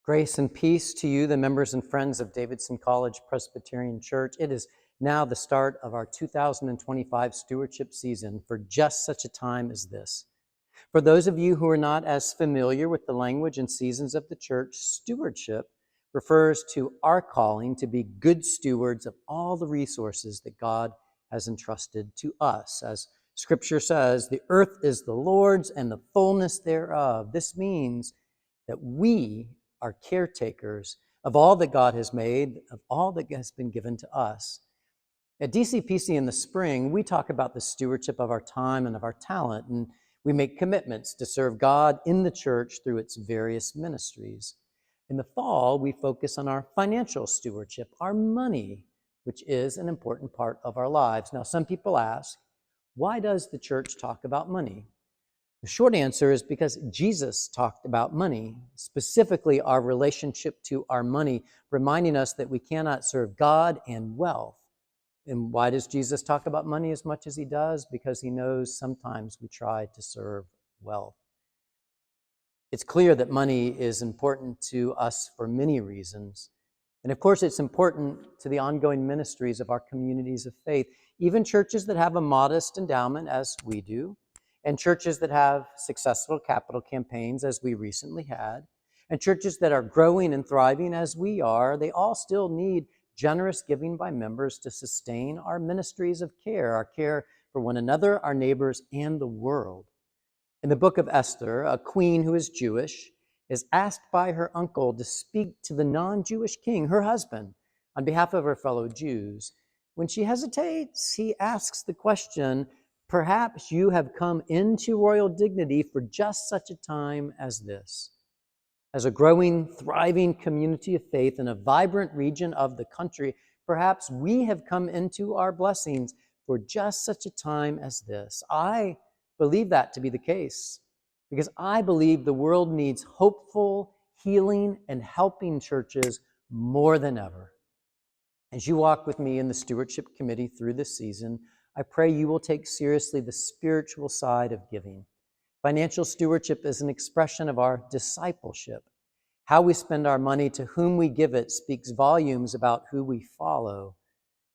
Grace and peace to you, the members and friends of Davidson College Presbyterian Church. It is now the start of our 2025 stewardship season for just such a time as this. For those of you who are not as familiar with the language and seasons of the church, stewardship refers to our calling to be good stewards of all the resources that God has entrusted to us. As Scripture says, the earth is the Lord's and the fullness thereof. This means that we are caretakers of all that God has made, of all that has been given to us. At DCPC in the spring, we talk about the stewardship of our time and of our talent, and we make commitments to serve God in the church through its various ministries. In the fall, we focus on our financial stewardship, our money, which is an important part of our lives. Now, some people ask, why does the church talk about money? The short answer is because Jesus talked about money, specifically our relationship to our money, reminding us that we cannot serve God and wealth. And why does Jesus talk about money as much as he does? Because he knows sometimes we try to serve wealth. It's clear that money is important to us for many reasons. And of course, it's important to the ongoing ministries of our communities of faith, even churches that have a modest endowment, as we do, and churches that have successful capital campaigns, as we recently had, and churches that are growing and thriving, as we are. They all still need generous giving by members to sustain our ministries of care, our care for one another, our neighbors, and the world. In the book of Esther, a queen who is Jewish is asked by her uncle to speak to the non-Jewish king, her husband, on behalf of her fellow Jews. When she hesitates, he asks the question, perhaps you have come into royal dignity for just such a time as this. As a growing, thriving community of faith in a vibrant region of the country, perhaps we have come into our blessings for just such a time as this. I believe that to be the case because I believe the world needs hopeful, healing, and helping churches more than ever. As you walk with me in the stewardship committee through this season, I pray you will take seriously the spiritual side of giving. Financial stewardship is an expression of our discipleship. How we spend our money, to whom we give it, speaks volumes about who we follow.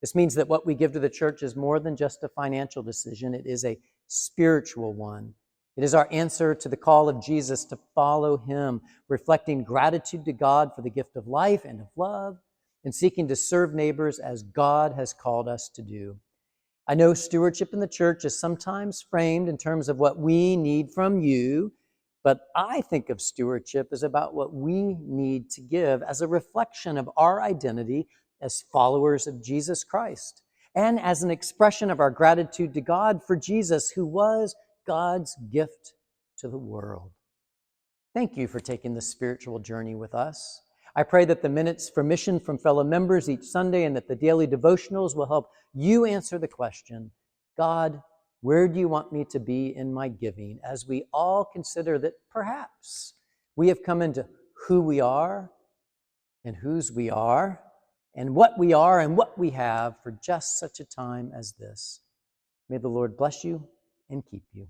This means that what we give to the church is more than just a financial decision. It is a spiritual one. It is our answer to the call of Jesus to follow him, reflecting gratitude to God for the gift of life and of love, and seeking to serve neighbors as God has called us to do. I know stewardship in the church is sometimes framed in terms of what we need from you, but I think of stewardship as about what we need to give as a reflection of our identity as followers of Jesus Christ and as an expression of our gratitude to God for Jesus, who was God's gift to the world. Thank you for taking this spiritual journey with us. I pray that the minutes for mission from fellow members each Sunday and that the daily devotionals will help you answer the question, God, where do you want me to be in my giving? As we all consider that perhaps we have come into who we are and whose we are and what we have for just such a time as this. May the Lord bless you and keep you.